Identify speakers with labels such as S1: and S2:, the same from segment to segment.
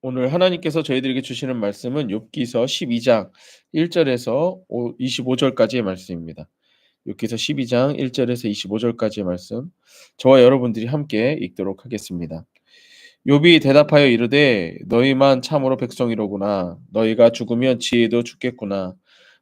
S1: 오늘 하나님께서 저희들에게 주시는 말씀은 욥기서 12장 1절에서 25절까지의 말씀입니다. 욥기서 12장 1절에서 25절까지의 말씀, 저와 여러분들이 함께 읽도록 하겠습니다. 욥이 대답하여 이르되 너희만 참으로 백성이로구나. 너희가 죽으면 지혜도 죽겠구나.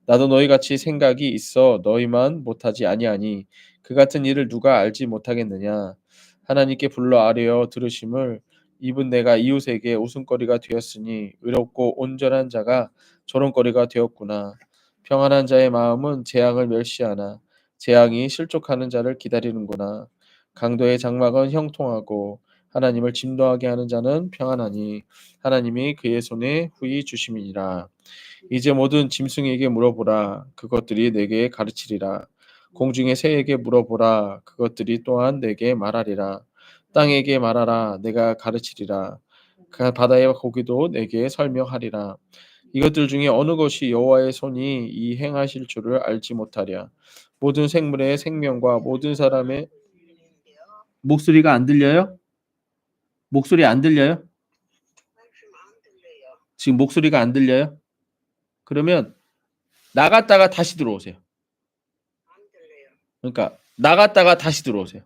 S1: 나도 너희같이 생각이 있어 너희만 못하지 아니하니 그 같은 일을 누가 알지 못하겠느냐. 하나님께 불러 아뢰어 들으심을 입은 내가 이웃에게 웃음거리가 되었으니 의롭고 온전한 자가 조롱거리가 되었구나. 평안한 자의 마음은 재앙을 멸시하나 재앙이 실족하는 자를 기다리는구나. 강도의 장막은 형통하고 하나님을 진노하게 하는 자는 평안하니 하나님이 그의 손에 후히 주심이니라. 이제 모든 짐승에게 물어보라. 그것들이 내게 가르치리라. 공중의 새에게 물어보라. 그것들이 또한 내게 말하리라. 땅에게 말하라. 내가 가르치리라. 그 바다의 고기도 내게 설명하리라. 이것들 중에 어느 것이 여호와의 손이 이 행하실 줄을 알지 못하랴. 모든 생물의 생명과 모든 사람의 목소리가 안 들려요? 목소리 안 들려요? 지금 목소리가 안 들려요? 그러면 나갔다가 다시 들어오세요. 그러니까 나갔다가 다시 들어오세요.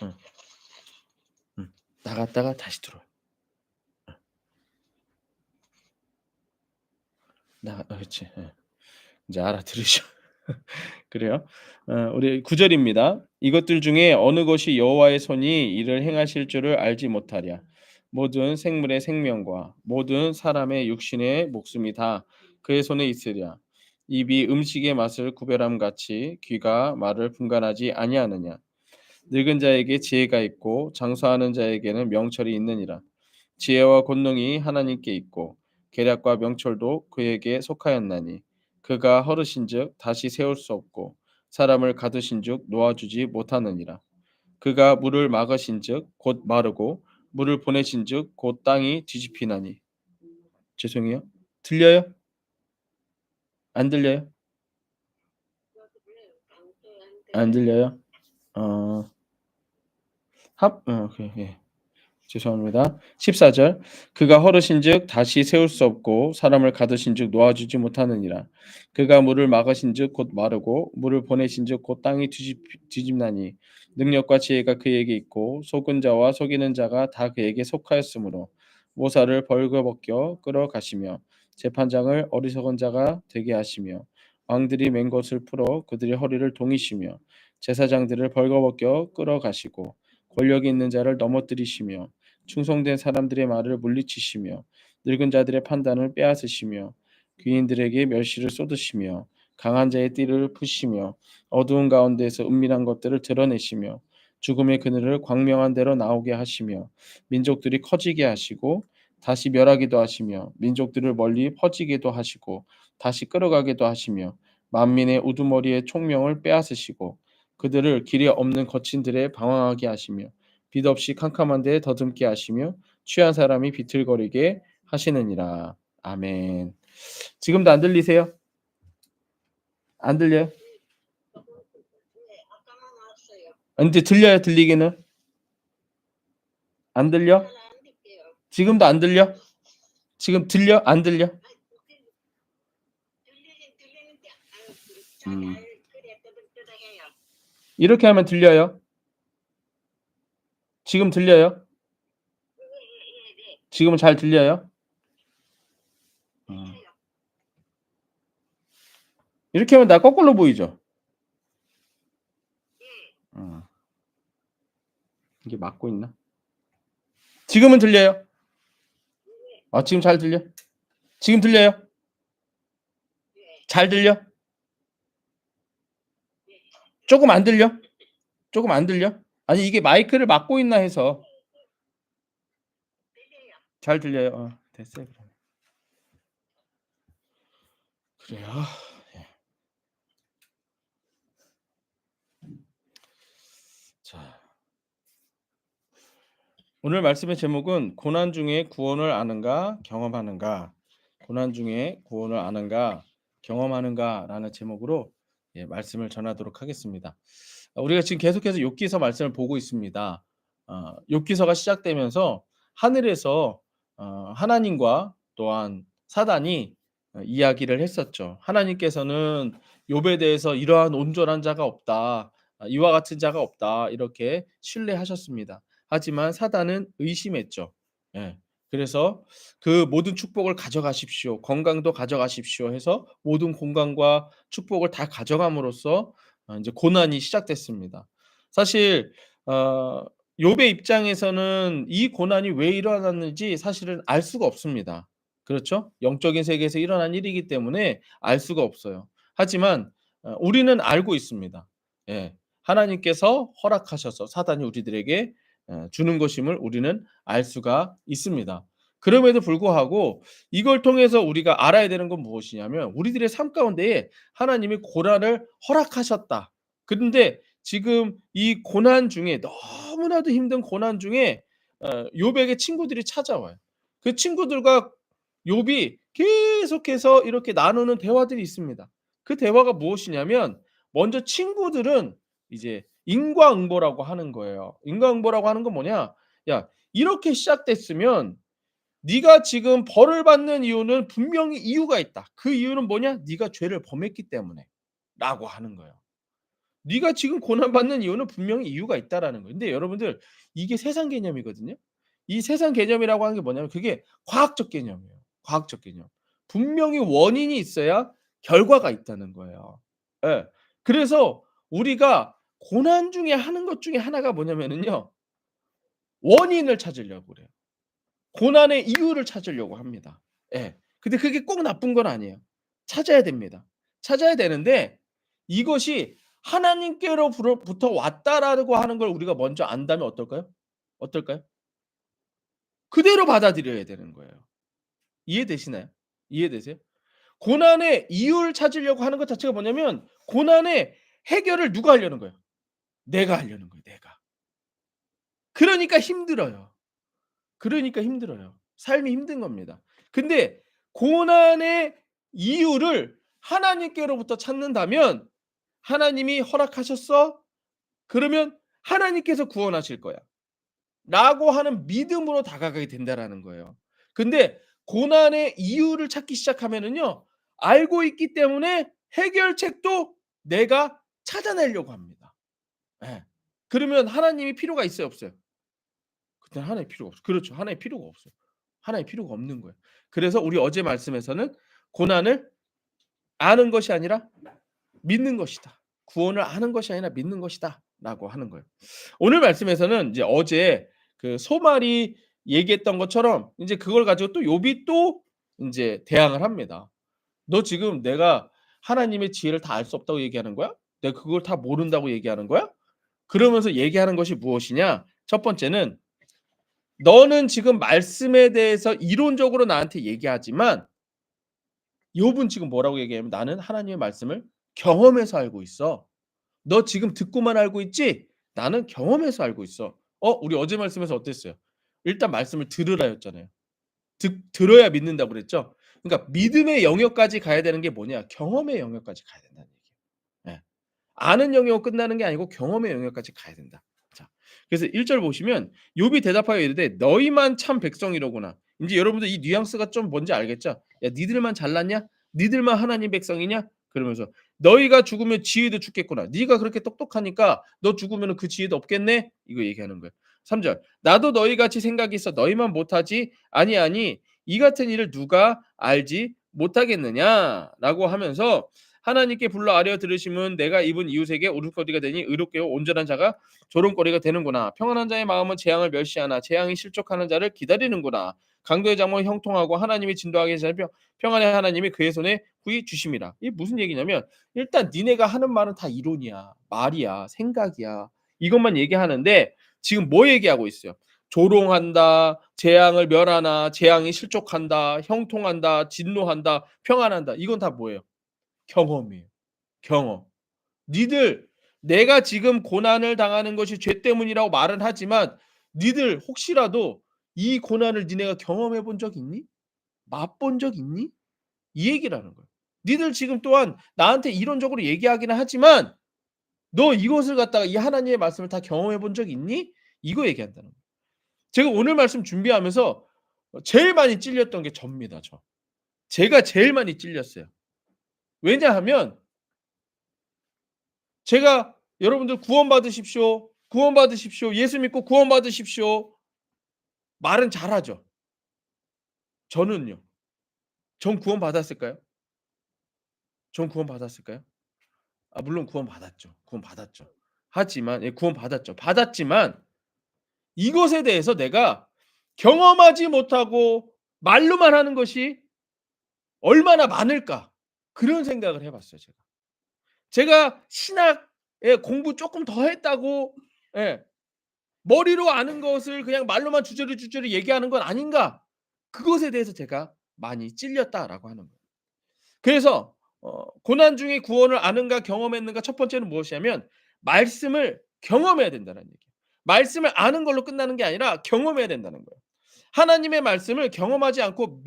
S1: 응. 응. 나갔다가 다시 들어와요. 그렇지. 예. 이제 알아들으셔. 그래요. 우리 9절입니다. 이것들 중에 어느 것이 여호와의 손이 이를 행하실 줄을 알지 못하랴. 모든 생물의 생명과 모든 사람의 육신의 목숨이 다 그의 손에 있으랴. 입이 음식의 맛을 구별함 같이 귀가 말을 분간하지 아니하느냐. 늙은 자에게 지혜가 있고 장수하는 자에게는 명철이 있느니라. 지혜와 권능이 하나님께 있고 계략과 명철도 그에게 속하였나니 그가 허르신즉 다시 세울 수 없고 사람을 가두신즉 놓아주지 못하느니라. 그가 물을 막으신즉 곧 마르고 물을 보내신즉 곧 땅이 뒤집히나니. 죄송해요. 들려요? 안 들려요? 안 들려요? 어, 오케이, 예. 죄송합니다. 14절 그가 허르신즉 다시 세울 수 없고 사람을 가두신즉 놓아주지 못하느니라. 그가 물을 막으신즉 곧 마르고 물을 보내신즉 곧 땅이 뒤집나니 능력과 지혜가 그에게 있고 속은 자와 속이는 자가 다 그에게 속하였으므로 모사를 벌거벗겨 끌어가시며 재판장을 어리석은 자가 되게 하시며 왕들이 맨 것을 풀어 그들의 허리를 동이시며 제사장들을 벌거벗겨 끌어가시고 권력이 있는 자를 넘어뜨리시며 충성된 사람들의 말을 물리치시며 늙은 자들의 판단을 빼앗으시며 귀인들에게 멸시를 쏟으시며 강한 자의 띠를 푸시며 어두운 가운데에서 은밀한 것들을 드러내시며 죽음의 그늘을 광명한 대로 나오게 하시며 민족들이 커지게 하시고 다시 멸하기도 하시며 민족들을 멀리 퍼지게도 하시고 다시 끌어가기도 하시며 만민의 우두머리의 총명을 빼앗으시고 그들을 길이 없는 거친들에 방황하게 하시며 빛 없이 캄캄한 데에 더듬게 하시며 취한 사람이 비틀거리게 하시느니라. 아멘. 지금도 안 들리세요? 안 들려요? 근데 들려요? 들리기는? 안 들려? 지금도 안 들려? 지금 들려? 안 들려? 이렇게 하면 들려요? 지금 들려요? 지금은 잘 들려요? 이렇게 하면 나 거꾸로 보이죠? 이게 맞고 있나? 지금은 들려요? 지금 잘 들려? 지금 들려요? 잘 들려? 조금 안 들려? 조금 안 들려? 아니 이게 마이크를 막고 있나 해서. 잘 들려요. 됐어요. 그래요. 예. 자, 오늘 말씀의 제목은 고난 중에 구원을 아는가 경험하는가. 고난 중에 구원을 아는가 경험하는가라는 제목으로 말씀을 전하도록 하겠습니다. 우리가 지금 계속해서 욥기서 말씀을 보고 있습니다. 욥기서가 시작되면서 하늘에서 하나님과 또한 사단이 이야기를 했었죠. 하나님께서는 욥에 대해서 "이러한 온전한 자가 없다. 이와 같은 자가 없다." 이렇게 신뢰하셨습니다. 하지만 사단은 의심했죠. 예. 그래서 "그 모든 축복을 가져가십시오. 건강도 가져가십시오." 해서 모든 건강과 축복을 다 가져감으로써 인제 고난이 시작됐습니다. 사실 어 욥의 입장에서는 이 고난이 왜 일어났는지 사실은 알 수가 없습니다. 그렇죠? 영적인 세계에서 일어난 일이기 때문에 알 수가 없어요. 하지만 우리는 알고 있습니다. 예. 하나님께서 허락하셔서 사단이 우리들에게 주는 것임을 우리는 알 수가 있습니다. 그럼에도 불구하고 이걸 통해서 우리가 알아야 되는 건 무엇이냐면 우리들의 삶 가운데에 하나님이 고난을 허락하셨다. 그런데 지금 이 고난 중에 너무나도 힘든 고난 중에 욥에게 친구들이 찾아와요. 그 친구들과 욥이 계속해서 이렇게 나누는 대화들이 있습니다. 그 대화가 무엇이냐면 먼저 친구들은 이제 인과응보라고 하는 거예요. 인과응보라고 하는 건 뭐냐? "야 이렇게 시작됐으면 네가 지금 벌을 받는 이유는 분명히 이유가 있다. 그 이유는 뭐냐? 네가 죄를 범했기 때문에."라고 하는 거예요. 네가 지금 고난받는 이유는 분명히 이유가 있다라는 거예요. 근데 여러분들 이게 세상 개념이거든요. 이 세상 개념이라고 하는 게 뭐냐면 그게 과학적 개념이에요. 과학적 개념. 분명히 원인이 있어야 결과가 있다는 거예요. 예. 그래서 우리가 고난 중에 하는 것 중에 하나가 뭐냐면은요. 원인을 찾으려고 그래요. 고난의 이유를 찾으려고 합니다. 예. 근데 그게 꼭 나쁜 건 아니에요. 찾아야 됩니다. 찾아야 되는데 이것이 하나님께로부터 왔다라고 하는 걸 우리가 먼저 안다면 어떨까요? 어떨까요? 그대로 받아들여야 되는 거예요. 이해되시나요? 이해되세요? 고난의 이유를 찾으려고 하는 것 자체가 뭐냐면 고난의 해결을 누가 하려는 거예요? 내가 하려는 거예요, 내가. 그러니까 힘들어요. 그러니까 힘들어요. 삶이 힘든 겁니다. 근데 고난의 이유를 하나님께로부터 찾는다면 "하나님이 허락하셨어? 그러면 하나님께서 구원하실 거야." 라고 하는 믿음으로 다가가게 된다라는 거예요. 근데 고난의 이유를 찾기 시작하면은요. 알고 있기 때문에 해결책도 내가 찾아내려고 합니다. 예. 그러면 하나님이 필요가 있어요, 없어요? 그때는 하나님이 필요가 없어요. 그렇죠. 하나님이 필요가 없어요. 하나님이 필요가 없는 거예요. 그래서 우리 어제 말씀에서는 고난을 아는 것이 아니라 믿는 것이다. 구원을 아는 것이 아니라 믿는 것이다라고 하는 거예요. 오늘 말씀에서는 이제 어제 그 소말이 얘기했던 것처럼 인제 그걸 가지고 또 욥이 또 인제 대항을 합니다. "너 지금 내가 하나님의 지혜를 다 알 수 없다고 얘기하는 거야? 내가 그걸 다 모른다고 얘기하는 거야?" 그러면서 얘기하는 것이 무엇이냐? 첫 번째는 "너는 지금 말씀에 대해서 이론적으로 나한테 얘기하지만" 욥은 지금 뭐라고 얘기하냐면 "나는 하나님의 말씀을 경험해서 알고 있어. 너 지금 듣고만 알고 있지? 나는 경험해서 알고 있어." 우리 어제 말씀에서 어땠어요? 일단 말씀을 들으라였잖아요. 들어야 믿는다고 그랬죠? 그러니까 믿음의 영역까지 가야 되는 게 뭐냐? 경험의 영역까지 가야 된다는 얘기예요. 예. 아는 영역으로 끝나는 게 아니고 경험의 영역까지 가야 된다. 자, 그래서 1절 보시면 욥이 대답하여 이르되 "너희만 참 백성이로구나." 인제 여러분들 이 뉘앙스가 좀 뭔지 알겠죠? "야 니들만 잘났냐? 니들만 하나님 백성이냐?" 그러면서 "너희가 죽으면 지혜도 죽겠구나. 네가 그렇게 똑똑하니까 너 죽으면은 그 지혜도 없겠네?" 이거 얘기하는 거예요. 3 절 "나도 너희 같이 생각이 있어 너희만 못하지 아니하니 이 같은 일을 누가 알지 못하겠느냐?"라고 하면서 하나님께 불러 아뢰어 들으심은 내가 입은 이웃에게 울음거리가 되니 의롭게 온전한 자가 조롱거리가 되는구나. 평안한 자의 마음은 재앙을 멸시하나 재앙이 실족하는 자를 기다리는구나. 강도의 장막은 형통하고 하나님이 진도하게 하시는 평안의 하나님이 그의 손에 후히 주심이라. 이게 무슨 얘기냐면 일단 니네가 하는 말은 다 이론이야. 말이야. 생각이야. 이것만 얘기하는데 지금 뭐 얘기하고 있어요? 조롱한다. 재앙을 멸하나. 재앙이 실족한다. 형통한다. 진노한다. 평안한다. 이건 다 뭐예요? 경험이에요. 경험. 니들 내가 지금 고난을 당하는 것이 죄 때문이라고 말은 하지만 니들 혹시라도 이 고난을 니네가 경험해 본 적 있니? 맛본 적 있니? 이 얘기라는 거예요. 니들 지금 또한 나한테 이론적으로 얘기하기는 하지만 "너 이것을 갖다가 이 하나님의 말씀을 다 경험해 본 적 있니?" 이거 얘기한다는 거예요. 제가 오늘 말씀 준비하면서 제일 많이 찔렸던 게 저입니다, 저. 제가 제일 많이 찔렸어요. 왜냐하면 제가 여러분들 구원받으십시오. 구원받으십시오. 예수 믿고 구원받으십시오. 말은 잘하죠. 저는요. 전 구원받았을까요? 전 구원받았을까요? 물론 구원받았죠. 구원받았죠. 하지만 예 구원받았죠. 받았지만 이것에 대해서 내가 경험하지 못하고 말로만 하는 것이 얼마나 많을까? 그런 생각을 해 봤어요 제가. 제가 신학에 공부 쪼끔 더 했다고 예 머리로 아는 것을 그냥 말로만 주저리 얘기하는 건 아닌가? 그것에 대해서 제가 많이 찔렸다라고 하는 거예요. 그래서 고난 중에 구원을 아는가 경험했는가 첫 번째는 무엇이냐면 말씀을 경험해야 된다는 얘기예요. 말씀을 아는 걸로 끝나는 게 아니라 경험해야 된다는 거예요. 하나님의 말씀을 경험하지 않고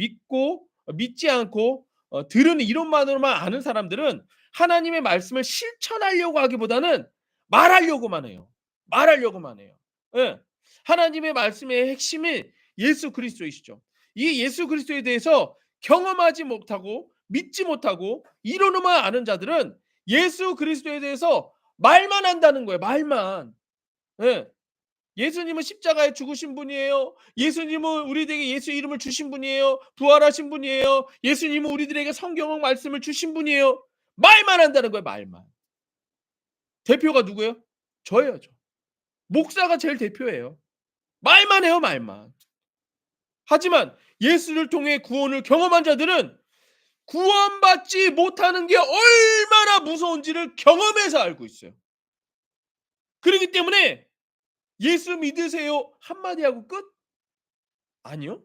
S1: 믿지 않고 들은 이론만으로만 아는 사람들은 하나님의 말씀을 실천하려고 하기보다는 말하려고만 해요. 말하려고만 해요. 예. 하나님의 말씀의 핵심이 예수 그리스도이시죠. 이 예수 그리스도에 대해서 경험하지 못하고 믿지 못하고 이론으로만 아는 자들은 예수 그리스도에 대해서 말만 한다는 거예요. 말만. 예. 예수님은 십자가에 죽으신 분이에요. 예수님은 우리들에게 예수 이름을 주신 분이에요. 부활하신 분이에요. 예수님은 우리들에게 성경 말씀을 주신 분이에요. 말만 한다는 거예요. 말만. 대표가 누구예요? 저예요. 저. 목사가 제일 대표예요. 말만 해요. 말만. 하지만 예수를 통해 구원을 경험한 자들은 구원받지 못하는 게 얼마나 무서운지를 경험해서 알고 있어요. 그렇기 때문에 예수 믿으세요 한마디 하고 끝? 아니요.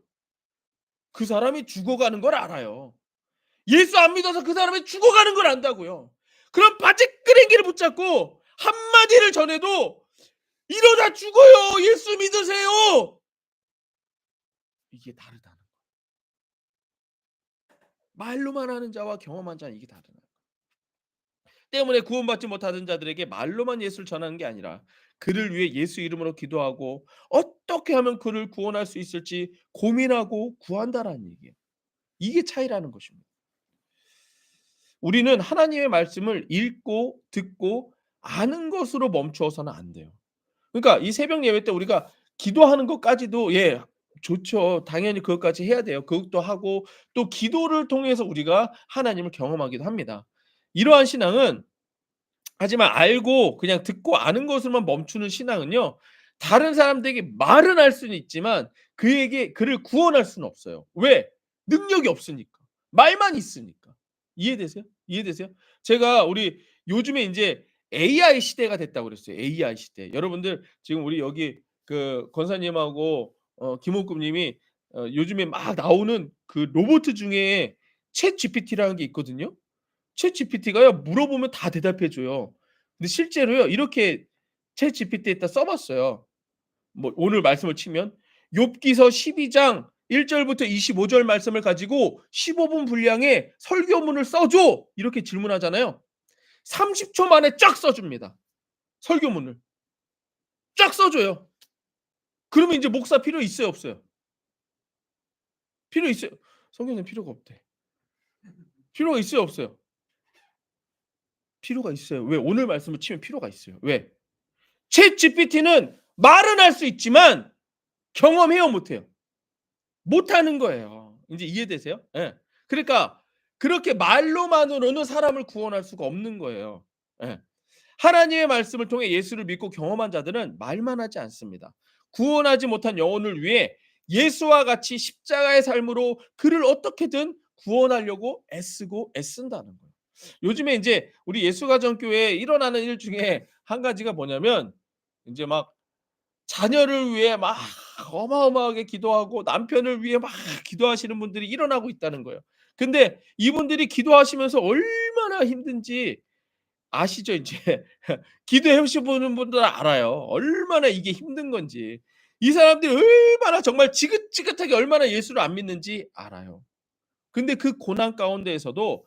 S1: 그 사람이 죽어가는 걸 알아요. 예수 안 믿어서 그 사람이 죽어가는 걸 안다고요. 그럼 바지끄레기를 붙잡고 한마디를 전해도 이러다 죽어요. 예수 믿으세요. 이게 다르다는 거예요. 말로만 하는 자와 경험한 자는 이게 다르다. 때문에 구원받지 못하는 자들에게 말로만 예수를 전하는 게 아니라 그를 위해 예수 이름으로 기도하고 어떻게 하면 그를 구원할 수 있을지 고민하고 구한다라는 얘기예요. 이게 차이라는 것입니다. 우리는 하나님의 말씀을 읽고 듣고 아는 것으로 멈추어서는 안 돼요. 그러니까 이 새벽 예배 때 우리가 기도하는 것까지도 예 좋죠. 당연히 그것까지 해야 돼요. 그것도 하고 또 기도를 통해서 우리가 하나님을 경험하기도 합니다. 이러한 신앙은 하지만 알고 그냥 듣고 아는 것으로만 멈추는 신앙은요. 다른 사람들에게 말은 할 수는 있지만 그를 구원할 수는 없어요. 왜? 능력이 없으니까. 말만 있으니까. 이해되세요? 이해되세요? 제가 우리 요즘에 인제 AI 시대가 됐다고 그랬어요. AI 시대. 여러분들 지금 우리 여기 그 권사님하고 김홍금 님이 요즘에 막 나오는 그 로보트 중에 챗GPT라는 게 있거든요. 챗GPT가요 물어보면 다 대답해 줘요. 근데 실제로요 이렇게 챗GPT에다 써 봤어요. 뭐 오늘 말씀을 치면 욥기서 12장 1 절부터 25절 말씀을 가지고 15분 분량의 설교문을 써 줘. 이렇게 질문하잖아요. 30초 만에 쫙 써 줍니다. 설교문을. 쫙 써 줘요. 그러면 인제 목사 필요 있어요, 없어요? 필요 있어요. 성경에는 필요가 없대. 필요가 있어요, 없어요? 필요가 있어요. 왜? 오늘 말씀을 치면 필요가 있어요. 왜? 챗 GPT는 말은 할 수 있지만 경험해요, 못해요? 못하는 거예요. 인제 이해되세요? 예. 그러니까 그렇게 말로만으로는 사람을 구원할 수가 없는 거예요. 예. 하나님의 말씀을 통해 예수를 믿고 경험한 자들은 말만 하지 않습니다. 구원하지 못한 영혼을 위해 예수와 같이 십자가의 삶으로 그를 어떻게든 구원하려고 애쓰고 애쓴다는 거예요. 요즘에 인제 우리 예수가정교회에 일어나는 일 중에 한 가지가 뭐냐면 인제 막 자녀를 위해 막 어마어마하게 기도하고 남편을 위해 막 기도하시는 분들이 일어나고 있다는 거예요. 근데 이분들이 기도하시면서 얼마나 힘든지 아시죠 이제. 기도해 보신 분들은 알아요. 얼마나 이게 힘든 건지. 이 사람들이 얼마나 정말 지긋지긋하게 얼마나 예수를 안 믿는지 알아요. 근데 그 고난 가운데에서도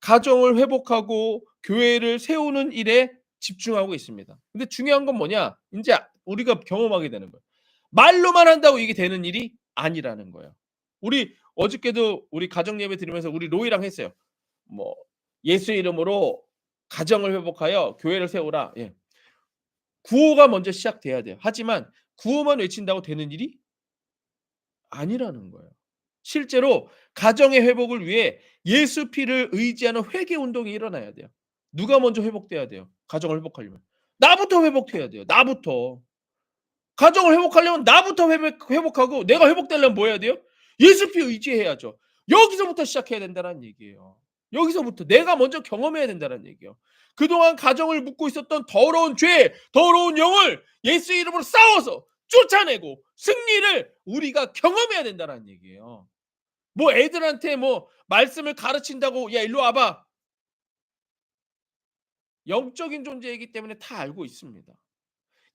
S1: 가정을 회복하고 교회를 세우는 일에 집중하고 있습니다. 근데 중요한 건 뭐냐? 인제 우리가 경험하게 되는 거예요. 말로만 한다고 이게 되는 일이 아니라는 거예요. 우리 어저께도 우리 가정 예배 드리면서 우리 로이랑 했어요. 뭐 "예수의 이름으로 가정을 회복하여 교회를 세우라." 예. 구호가 먼저 시작돼야 돼요. 하지만 구호만 외친다고 되는 일이 아니라는 거예요. 실제로 가정의 회복을 위해 예수 피를 의지하는 회개 운동이 일어나야 돼요. 누가 먼저 회복돼야 돼요? 가정을 회복하려면. 나부터 회복해야 돼요. 나부터. 가정을 회복하려면 나부터 회복하고 내가 회복되려면 뭐 해야 돼요? 예수 피 의지해야죠. 여기서부터 시작해야 된다는 얘기예요. 여기서부터 내가 먼저 경험해야 된다는 얘기예요. 그동안 가정을 묶고 있었던 더러운 죄, 더러운 영을 예수 이름으로 싸워서 쫓아내고 승리를 우리가 경험해야 된다는 얘기예요. 뭐 애들한테 뭐 말씀을 가르친다고 "야 일로 와봐." 영적인 존재이기 때문에 다 알고 있습니다.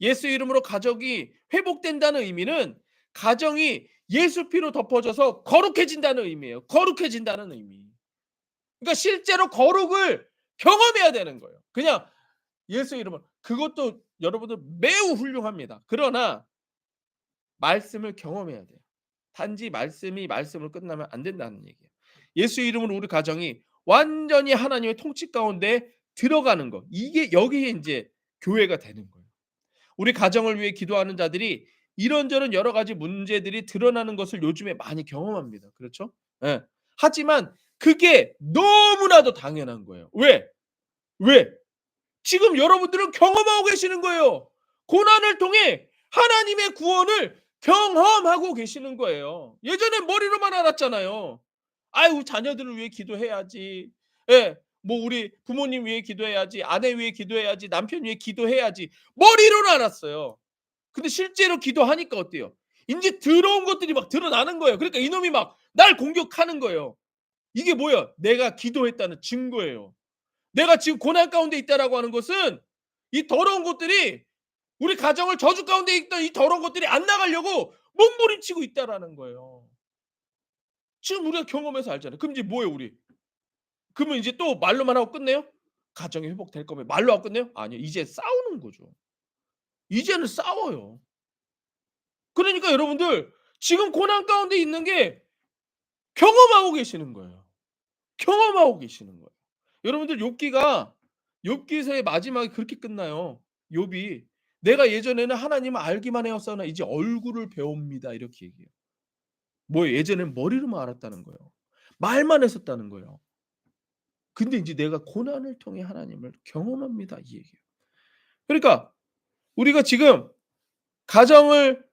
S1: 예수 이름으로 가족이 회복된다는 의미는 가정이 예수 피로 덮어져서 거룩해진다는 의미예요. 거룩해진다는 의미. 그러니까 실제로 거룩을 경험해야 되는 거예요. 그냥 예수 이름으로. 그것도 여러분들 매우 훌륭합니다. 그러나 말씀을 경험해야 돼요. 단지 말씀이 말씀으로 끝나면 안 된다는 얘기예요. 예수 이름으로 우리 가정이 완전히 하나님의 통치 가운데 들어가는 것. 이게 여기에 인제 교회가 되는 거예요. 우리 가정을 위해 기도하는 자들이 이런저런 여러 가지 문제들이 드러나는 것을 요즘에 많이 경험합니다. 그렇죠? 예. 하지만 그게 너무나도 당연한 거예요. 왜? 왜? 지금 여러분들은 경험하고 계시는 거예요. 고난을 통해 하나님의 구원을 경험하고 계시는 거예요. 예전엔 머리로만 알았잖아요. 아유 자녀들을 위해 기도해야지. 예. 뭐 우리 부모님 위해 기도해야지. 아내 위해 기도해야지. 남편 위해 기도해야지. 머리로는 알았어요. 근데 실제로 기도하니까 어때요? 인제 더러운 것들이 막 드러나는 거예요. 그러니까 이놈이 막 날 공격하는 거예요. 이게 뭐야? 내가 기도했다는 증거예요. 내가 지금 고난 가운데 있다라고 하는 것은 이 더러운 것들이 우리 가정을 저주 가운데 있던 이 더러운 것들이 안 나가려고 몸부림치고 있다라는 거예요. 지금 우리가 경험해서 알잖아요. 그럼 이제 뭐예요, 우리? 그러면 이제 또 말로만 하고 끝내요? 가정이 회복될 거면 말로 하고 끝내요? 아니요. 이제 싸우는 거죠. 이제는 싸워요. 그러니까 여러분들 지금 고난 가운데 있는 게 경험하고 계시는 거예요. 경험하고 계시는 거예요. 여러분들 욥기서의 마지막이 그렇게 끝나요. 욥이 "내가 예전에는 하나님을 알기만 해왔으나 이제 얼굴을 배웁니다." 이렇게 얘기해요. 뭐예요? 예전엔 머리로만 알았다는 거예요. 말만 했었다는 거예요. 근데 인제 "내가 고난을 통해 하나님을 경험합니다." 이 얘기예요. 그러니까 우리가 지금 가정을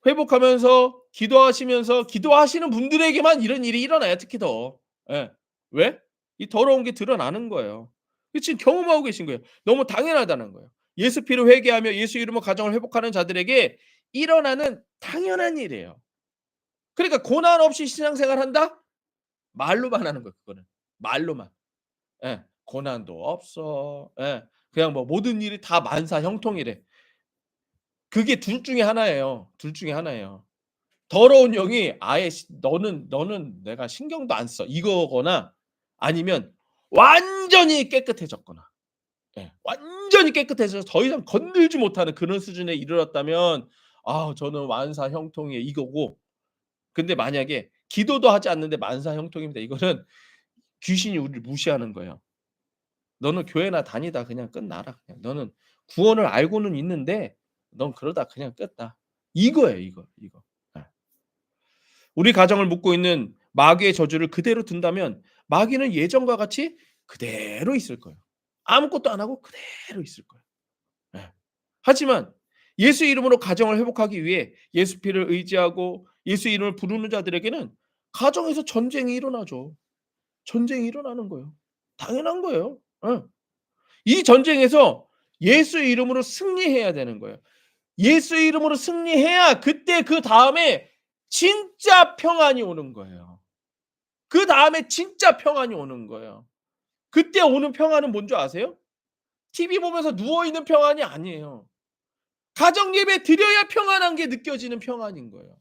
S1: 회복하면서 기도하시면서 기도하시는 분들에게만 이런 일이 일어나요, 특히 더. 예. 왜? 이 더러운 게 드러나는 거예요. 그 지금 경험하고 계신 거예요. 너무 당연하다는 거예요. 예수 피로 회개하며 예수 이름으로 가정을 회복하는 자들에게 일어나는 당연한 일이에요. 그러니까 고난 없이 신앙생활 한다? 말로만 하는 거예요, 그거는. 말로만. 예. 고난도 없어. 예. 그냥 뭐 모든 일이 다 만사 형통이래. 그게 둘 중에 하나예요. 둘 중에 하나예요. 더러운 영이 아예 "너는 내가 신경도 안 써." 이거거나 아니면 완전히 깨끗해졌거나 완전히 깨끗해져서 더 이상 건들지 못하는 그런 수준에 이르렀다면 아 저는 만사 형통이에요 이거고 근데 만약에 기도도 하지 않는데 만사 형통입니다. 이거는 귀신이 우리를 무시하는 거예요. "너는 교회나 다니다 그냥 끝나라. 그냥 너는 구원을 알고는 있는데 넌 그러다 그냥 끝다." 이거예요 이거, 이거. 예. 우리 가정을 묶고 있는 마귀의 저주를 그대로 둔다면 마귀는 예전과 같이 그대로 있을 거예요. 아무것도 안 하고 그대로 있을 거예요. 예. 하지만 예수 이름으로 가정을 회복하기 위해 예수 피를 의지하고 예수 이름을 부르는 자들에게는 가정에서 전쟁이 일어나죠. 전쟁이 일어나는 거예요. 당연한 거예요. 예. 이 전쟁에서 예수 이름으로 승리해야 되는 거예요. 예수 이름으로 승리해야 그때 그다음에 진짜 평안이 오는 거예요. 그다음에 진짜 평안이 오는 거예요. 그때 오는 평안은 뭔 줄 아세요? TV 보면서 누워 있는 평안이 아니에요. 가정 예배 드려야 평안한 게 느껴지는 평안인 거예요.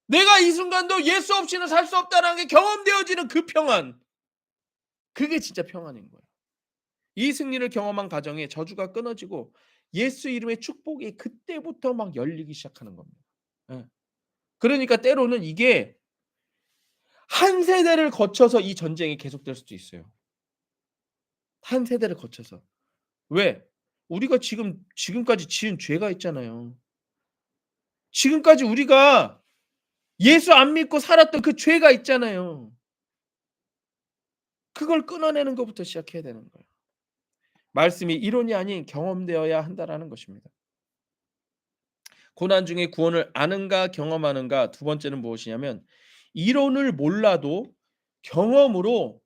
S1: 내가 이 순간도 예수 없이는 살 수 없다는 게 경험되어지는 그 평안. 그게 진짜 평안인 거예요. 이 승리를 경험한 가정에 저주가 끊어지고 예수 이름의 축복이 그때부터 막 열리기 시작하는 겁니다. 예. 그러니까 때로는 이게 한 세대를 거쳐서 이 전쟁이 계속될 수도 있어요. 한 세대를 거쳐서. 왜? 우리가 지금까지 지은 죄가 있잖아요. 지금까지 우리가 예수 안 믿고 살았던 그 죄가 있잖아요. 그걸 끊어내는 것부터 시작해야 되는 거예요. 말씀이 이론이 아닌 경험되어야 한다라는 것입니다. 고난 중에 구원을 아는가 경험하는가 두 번째는 무엇이냐면 이론을 몰라도 경험으로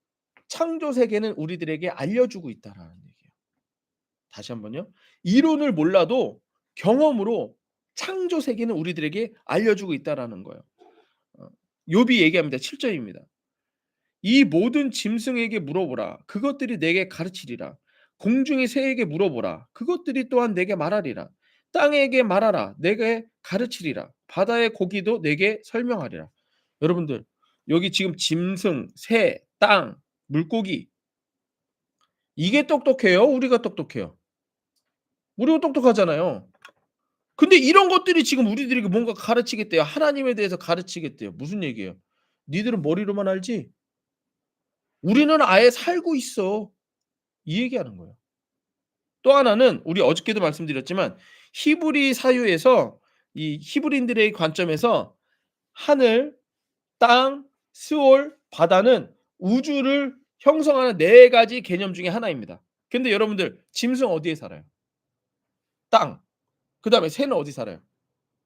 S1: 창조 세계는 우리들에게 알려주고 있다라는 얘기예요. 다시 한번요. 이론을 몰라도 경험으로 창조 세계는 우리들에게 알려주고 있다라는 거예요. 어, 욥이 얘기합니다. 7절입니다. 이 모든 짐승에게 물어보라. 그것들이 내게 가르치리라. 공중의 새에게 물어보라. 그것들이 또한 내게 말하리라. 땅에게 말하라. 내게 가르치리라. 바다의 고기도 내게 설명하리라. 여러분들, 여기 지금 짐승, 새, 땅, 물고기 이게 똑똑해요? 우리가 똑똑해요? 우리가 똑똑하잖아요. 근데 이런 것들이 지금 우리들에게 뭔가 가르치겠대요. 하나님에 대해서 가르치겠대요. 무슨 얘기예요? 니들은 머리로만 알지? 우리는 아예 살고 있어. 이 얘기하는 거예요. 또 하나는 우리 어저께도 말씀드렸지만 히브리 사유에서 이 히브리인들의 관점에서 하늘, 땅, 스올, 바다는 우주를 형성하는 네 가지 개념 중에 하나입니다. 근데 여러분들 짐승 어디에 살아요? 땅. 그다음에 새는 어디 살아요?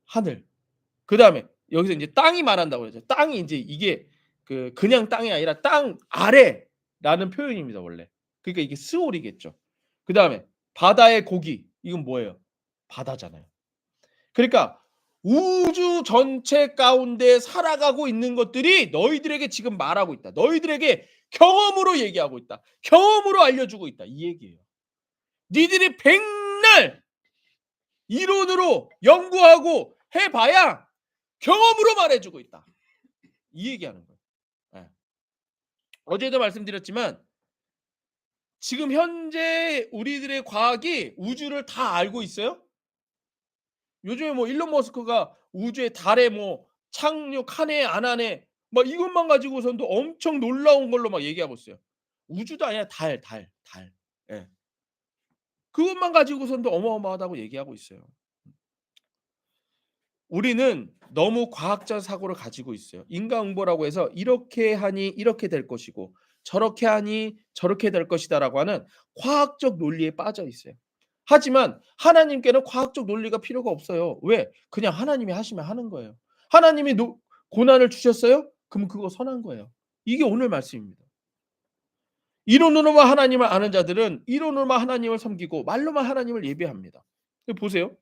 S1: 하늘. 그다음에 여기서 인제 땅이 말한다고 그러죠. 땅이 인제 이게 그냥 땅이 아니라 땅 아래라는 표현입니다 원래. 그러니까 이게 스올이겠죠. 그다음에 바다의 고기 이건 뭐예요? 바다잖아요. 그러니까 우주 전체 가운데 살아가고 있는 것들이 너희들에게 지금 말하고 있다. 너희들에게 경험으로 얘기하고 있다. 경험으로 알려주고 있다. 이 얘기예요. 니들이 백날 이론으로 연구하고 해 봐야 경험으로 말해 주고 있다. 이 얘기하는 거예요. 예. 어제도 말씀드렸지만 지금 현재 우리들의 과학이 우주를 다 알고 있어요? 요즘에 뭐 일론 머스크가 우주에 달에 뭐 착륙하네 안 하네 막 이것만 가지고선도 엄청 놀라운 걸로 막 얘기하고 있어요. 우주도 아니라 달. 예. 그것만 가지고선도 어마어마하다고 얘기하고 있어요. 우리는 너무 과학적 사고를 가지고 있어요. 인과응보라고 해서 이렇게 하니 이렇게 될 것이고 저렇게 하니 저렇게 될 것이다라고 하는 과학적 논리에 빠져 있어요. 하지만 하나님께는 과학적 논리가 필요가 없어요. 왜? 그냥 하나님이 하시면 하는 거예요. 하나님이 고난을 주셨어요? 그럼 그거 선한 거예요. 이게 오늘 말씀입니다. 이론으로만 하나님을 아는 자들은 이론으로만 하나님을 섬기고 말로만 하나님을 예배합니다. 보세요.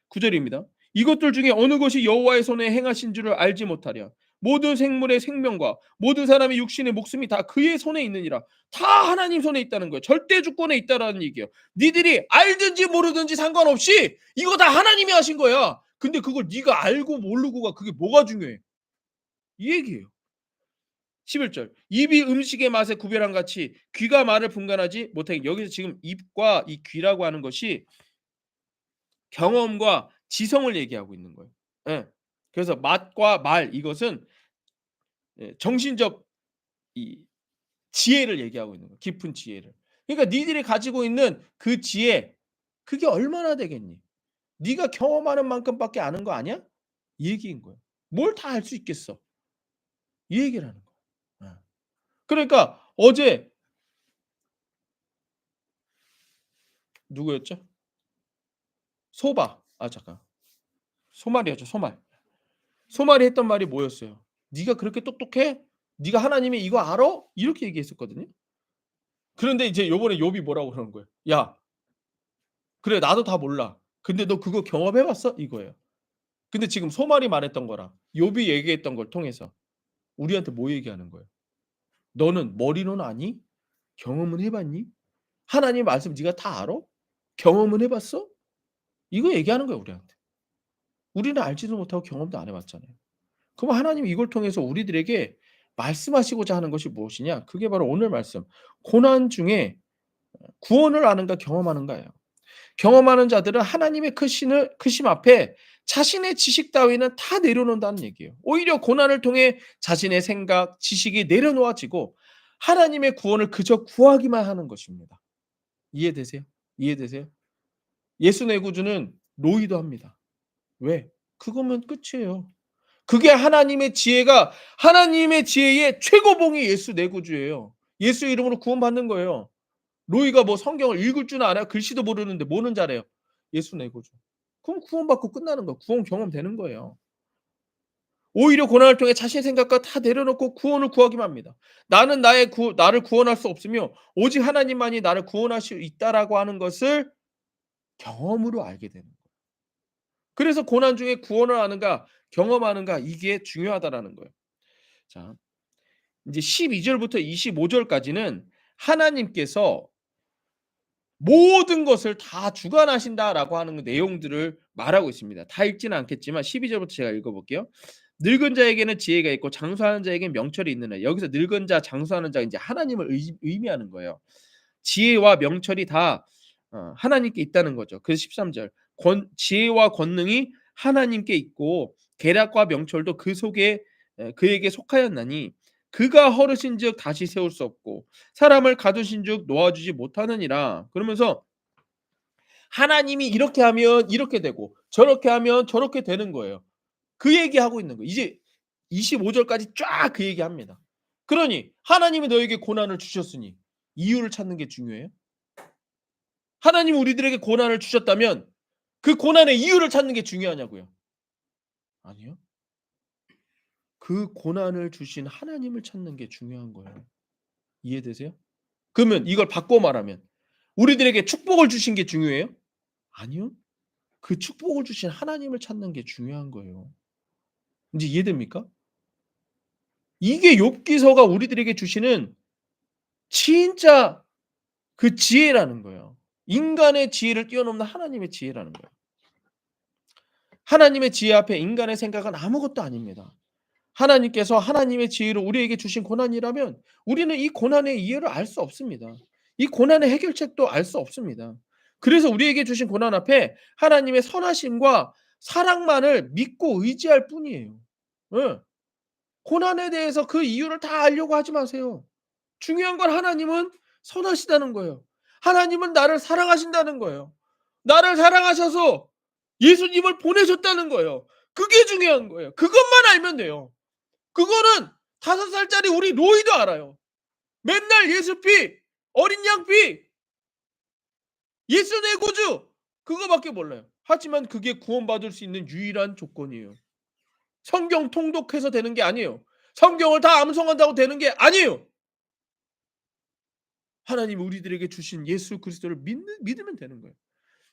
S1: 9 절입니다. 이것들 중에 어느 것이 여호와의 손에 행하신 줄을 알지 못하랴. 모든 생물의 생명과 모든 사람의 육신의 목숨이 다 그의 손에 있느니라. 다 하나님 손에 있다는 거예요. 절대 주권에 있다라는 얘기예요. 니들이 알든지 모르든지 상관없이 이거 다 하나님이 하신 거야. 근데 그걸 네가 알고 모르고가 그게 뭐가 중요해? 이 얘기예요. 11절. 입이 음식의 맛에 구별한 같이 귀가 말을 분간하지 못하게. 여기서 지금 입과 이 귀라고 하는 것이 경험과 지성을 얘기하고 있는 거예요. 예. 그래서 맛과 말 이것은 정신적 이 지혜를 얘기하고 있는 거예요. 깊은 지혜를. 그러니까 니들이 가지고 있는 그 지혜 그게 얼마나 되겠니? 네가 경험하는 만큼밖에 아는 거 아니야? 이 얘기인 거예요. 뭘 다 알 수 있겠어. 이 얘기를 하는 거예요. 예. 그러니까 어제 누구였죠? 소바. 아 잠깐. 소말이었죠, 소말. 소말이 했던 말이 뭐였어요? "네가 그렇게 똑똑해? 네가 하나님이 이거 알아?" 이렇게 얘기했었거든요. 그런데 이제 요번에 욥이 뭐라고 그러는 거예요. "야 그래 나도 다 몰라. 근데 너 그거 경험해 봤어?" 이거예요. 근데 지금 소말이 말했던 거랑 욥이 얘기했던 걸 통해서 우리한테 뭐 얘기하는 거예요? "너는 머리로는 아니? 경험은 해 봤니? 하나님 말씀 네가 다 알아? 경험은 해 봤어?" 이거 얘기하는 거예요 우리한테. 우리는 알지도 못하고 경험도 안 해 봤잖아요. 그럼 하나님이 이걸 통해서 우리들에게 말씀하시고자 하는 것이 무엇이냐? 그게 바로 오늘 말씀 고난 중에 구원을 아는가 경험하는가예요. 경험하는 자들은 하나님의 크심 앞에 자신의 지식 따위는 다 내려놓는다는 얘기예요. 오히려 고난을 통해 자신의 생각, 지식이 내려놓아지고 하나님의 구원을 그저 구하기만 하는 것입니다. 이해되세요? 이해되세요? 예수 내구주는 노이도 합니다. 왜? 그거면 끝이에요. 그게 하나님의 지혜의 최고봉이 예수 내구주예요. 예수 이름으로 구원받는 거예요. 노이가 뭐 성경을 읽을 줄 알아요? 글씨도 모르는데 뭐는 잘해요? 예수 내구주. 그럼 구원받고 끝나는 거예요. 구원 경험되는 거예요. 오히려 고난을 통해 자신의 생각과 다 내려놓고 구원을 구하기만 합니다. 나를 구원할 수 없으며 오직 하나님만이 나를 구원할 수 있다라고 하는 것을 경험으로 알게 되는 거예요. 그래서 고난 중에 구원을 하는가 경험하는가 이게 중요하다라는 거예요. 자, 이제 12절부터 25절까지는 하나님께서 모든 것을 다 주관하신다라고 하는 내용들을 말하고 있습니다. 다 읽지는 않겠지만 12절부터 제가 읽어볼게요. 늙은 자에게는 지혜가 있고 장수하는 자에게는 명철이 있느니라. 여기서 늙은 자, 장수하는 자 이제 하나님을 의미하는 거예요. 지혜와 명철이 다 하나님께 있다는 거죠. 그래서 13절 지혜와 권능이 하나님께 있고 계략과 명철도 그 속에 그에게 속하였나니 그가 허르신즉 다시 세울 수 없고 사람을 가두신즉 놓아주지 못하느니라. 그러면서 하나님이 이렇게 하면 이렇게 되고 저렇게 하면 저렇게 되는 거예요. 그 얘기하고 있는 거예요. 이제 25절까지 쫙 그 얘기합니다. 그러니 하나님이 너에게 고난을 주셨으니 이유를 찾는 게 중요해요? 하나님이 우리들에게 고난을 주셨다면 그 고난의 이유를 찾는 게 중요하냐고요? 아니요. 그 고난을 주신 하나님을 찾는 게 중요한 거예요. 이해되세요? 그러면 이걸 바꿔 말하면 우리들에게 축복을 주신 게 중요해요? 아니요. 그 축복을 주신 하나님을 찾는 게 중요한 거예요. 인제 이해됩니까? 이게 욥기서가 우리들에게 주시는 진짜 그 지혜라는 거예요. 인간의 지혜를 뛰어넘는 하나님의 지혜라는 거예요. 하나님의 지혜 앞에 인간의 생각은 아무것도 아닙니다. 하나님께서 하나님의 지혜로 우리에게 주신 고난이라면 우리는 이 고난의 이유를 알 수 없습니다. 이 고난의 해결책도 알 수 없습니다. 그래서 우리에게 주신 고난 앞에 하나님의 선하심과 사랑만을 믿고 의지할 뿐이에요. 예. 고난에 대해서 그 이유를 다 알려고 하지 마세요. 중요한 건 하나님은 선하시다는 거예요. 하나님은 나를 사랑하신다는 거예요. 나를 사랑하셔서 예수님을 보내셨다는 거예요. 그게 중요한 거예요. 그것만 알면 돼요. 그거는 5살짜리 우리 로이도 알아요. 맨날 예수 피, 어린 양 피, 예수 내 구주 그거밖에 몰라요. 하지만 그게 구원받을 수 있는 유일한 조건이에요. 성경 통독해서 되는 게 아니에요. 성경을 다 암송한다고 되는 게 아니에요. 하나님이 우리들에게 주신 예수 그리스도를 믿으면 되는 거예요.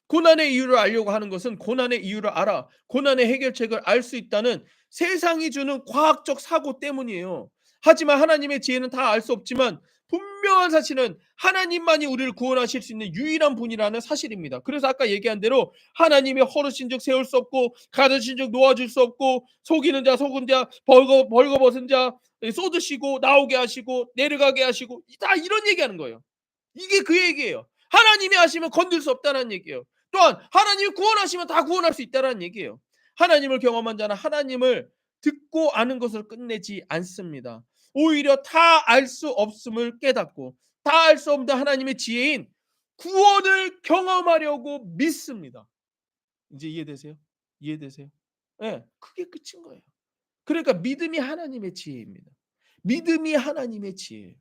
S1: 고난의 이유를 알려고 하는 것은 고난의 이유를 알아 고난의 해결책을 알 수 있다는 세상이 주는 과학적 사고 때문이에요. 하지만 하나님의 지혜는 다 알 수 없지만 분명한 사실은 하나님만이 우리를 구원하실 수 있는 유일한 분이라는 사실입니다. 그래서 아까 얘기한 대로 하나님이 허르신즉 세울 수 없고 가두신즉 놓아줄 수 없고 속이는 자 속은 자 벌거벗은 자 쏟으시고 나오게 하시고 내려가게 하시고 다 이런 얘기하는 거예요. 이게 그 얘기예요. 하나님이 하시면 건들 수 없다는 얘기예요. 또한 하나님이 구원하시면 다 구원할 수 있다는 얘기예요. 하나님을 경험한 자는 하나님을 듣고 아는 것을 끝내지 않습니다. 오히려 다 알 수 없음을 깨닫고 다 알 수 없는 하나님의 지혜인 구원을 경험하려고 믿습니다. 이제 이해되세요? 이해되세요? 예. 그게 끝인 거예요. 그러니까 믿음이 하나님의 지혜입니다. 믿음이 하나님의 지혜예요.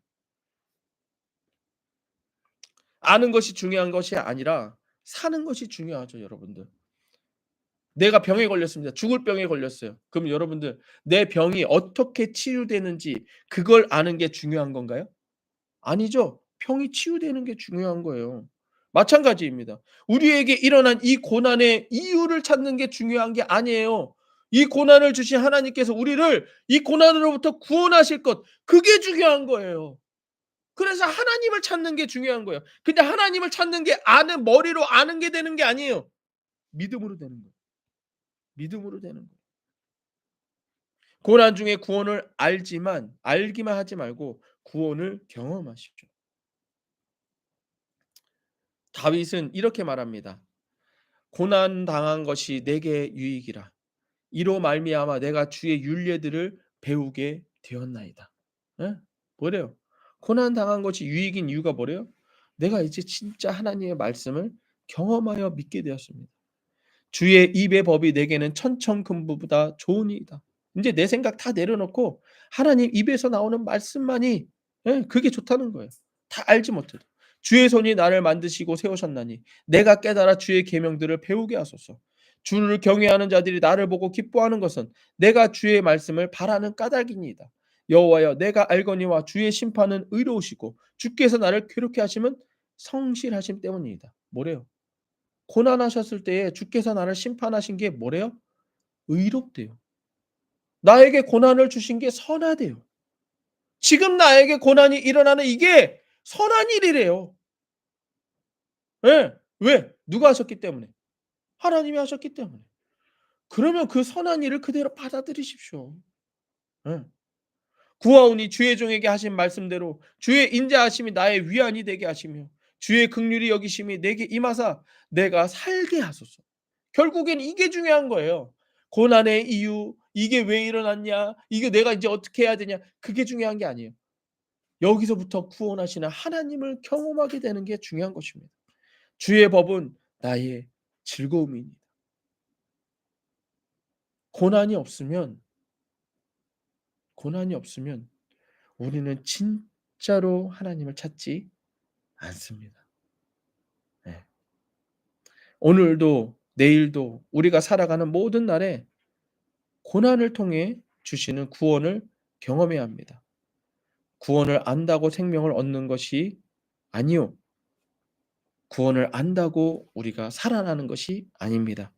S1: 아는 것이 중요한 것이 아니라 사는 것이 중요하죠, 여러분들. 내가 병에 걸렸습니다. 죽을 병에 걸렸어요. 그럼 여러분들 내 병이 어떻게 치유되는지 그걸 아는 게 중요한 건가요? 아니죠. 병이 치유되는 게 중요한 거예요. 마찬가지입니다. 우리에게 일어난 이 고난의 이유를 찾는 게 중요한 게 아니에요. 이 고난을 주신 하나님께서 우리를 이 고난으로부터 구원하실 것 그게 중요한 거예요. 그래서 하나님을 찾는 게 중요한 거예요. 근데 하나님을 찾는 게 머리로 아는 게 되는 게 아니에요. 믿음으로 되는 거예요. 믿음으로 되는 거예요. 고난 중에 구원을 알기만 하지 말고 구원을 경험하십시오. 다윗은 이렇게 말합니다. 고난 당한 것이 내게 유익이라. 이로 말미암아 내가 주의 율례들을 배우게 되었나이다. 예? 뭐래요? 고난 당한 것이 유익인 이유가 뭐래요? 내가 이제 진짜 하나님의 말씀을 경험하여 믿게 되었습니다. 주의 입의 법이 내게는 천천금보다 좋으니이다. 이제 내 생각 다 내려놓고 하나님 입에서 나오는 말씀만이, 예, 그게 좋다는 거예요. 다 알지 못해도. 주의 손이 나를 만드시고 세우셨나니 내가 깨달아 주의 계명들을 배우게 하소서. 주를 경외하는 자들이 나를 보고 기뻐하는 것은 내가 주의 말씀을 바라는 까닭이니이다. 여호와여, 내가 알거니와 주의 심판은 의로우시고 주께서 나를 괴롭게 하심은 성실하심 때문이다. 뭐래요? 고난하셨을 때에 주께서 나를 심판하신 게 뭐래요? 의롭대요. 나에게 고난을 주신 게 선하대요. 지금 나에게 고난이 일어나는 이게 선한 일이래요. 예. 왜? 누가 하셨기 때문에? 하나님이 하셨기 때문에. 그러면 그 선한 일을 그대로 받아들이십시오. 예. 구하오니 주의 종에게 하신 말씀대로 주의 인자하심이 나의 위안이 되게 하시며 주의 긍휼히 여기심이 내게 임하사 내가 살게 하소서. 결국엔 이게 중요한 거예요. 고난의 이유, 이게 왜 일어났냐, 이게 내가 이제 어떻게 해야 되냐, 그게 중요한 게 아니에요. 여기서부터 구원하시는 하나님을 경험하게 되는 게 중요한 것입니다. 주의 법은 나의 즐거움입니다. 고난이 없으면 고난이 없으면 우리는 진짜로 하나님을 찾지 않습니다. 네. 오늘도 내일도 우리가 살아가는 모든 날에 고난을 통해 주시는 구원을 경험해야 합니다. 구원을 안다고 생명을 얻는 것이 아니요. 구원을 안다고 우리가 살아나는 것이 아닙니다.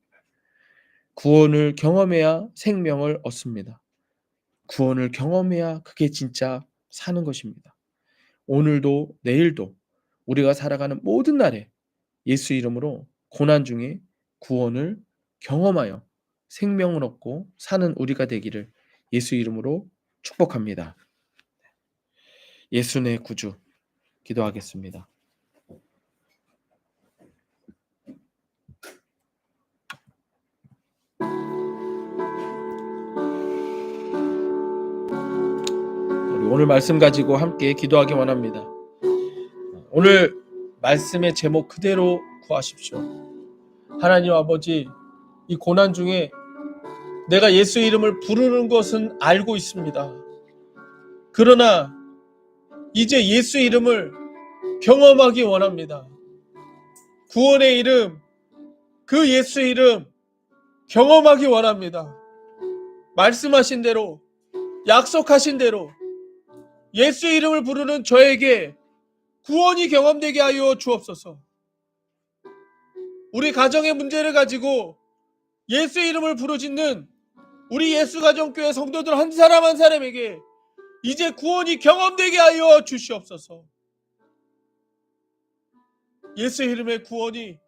S1: 구원을 경험해야 생명을 얻습니다. 구원을 경험해야 그게 진짜 사는 것입니다. 오늘도 내일도 우리가 살아가는 모든 날에 예수 이름으로 고난 중에 구원을 경험하여 생명을 얻고 사는 우리가 되기를 예수 이름으로 축복합니다. 예수 내 구주 기도하겠습니다. 우리 오늘 말씀 가지고 함께 기도하기 원합니다. 오늘 말씀의 제목 그대로 구하십시오. 하나님 아버지, 이 고난 중에 내가 예수 이름을 부르는 것은 알고 있습니다. 그러나 이제 예수 이름을 경험하기 원합니다. 구원의 이름, 그 예수 이름 경험하기 원합니다. 말씀하신 대로, 약속하신 대로 예수 이름을 부르는 저에게 구원이 경험되게 하여 주옵소서. 우리 가정의 문제를 가지고 예수 이름을 부르짖는 우리 예수가정교회 성도들 한 사람 한 사람에게 이제 구원이 경험되게 하여 주시옵소서. 예수 이름의 구원이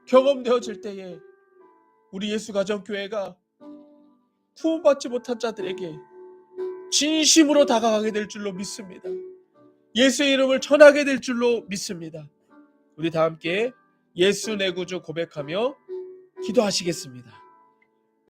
S1: 경험되어질 때에 우리 예수가정교회가 구원받지 못한 자들에게 진심으로 다가가게 될 줄로 믿습니다. 예수 이름을 전하게 될 줄로 믿습니다. 우리 다 함께 예수 내 구주 고백하며 기도하시겠습니다.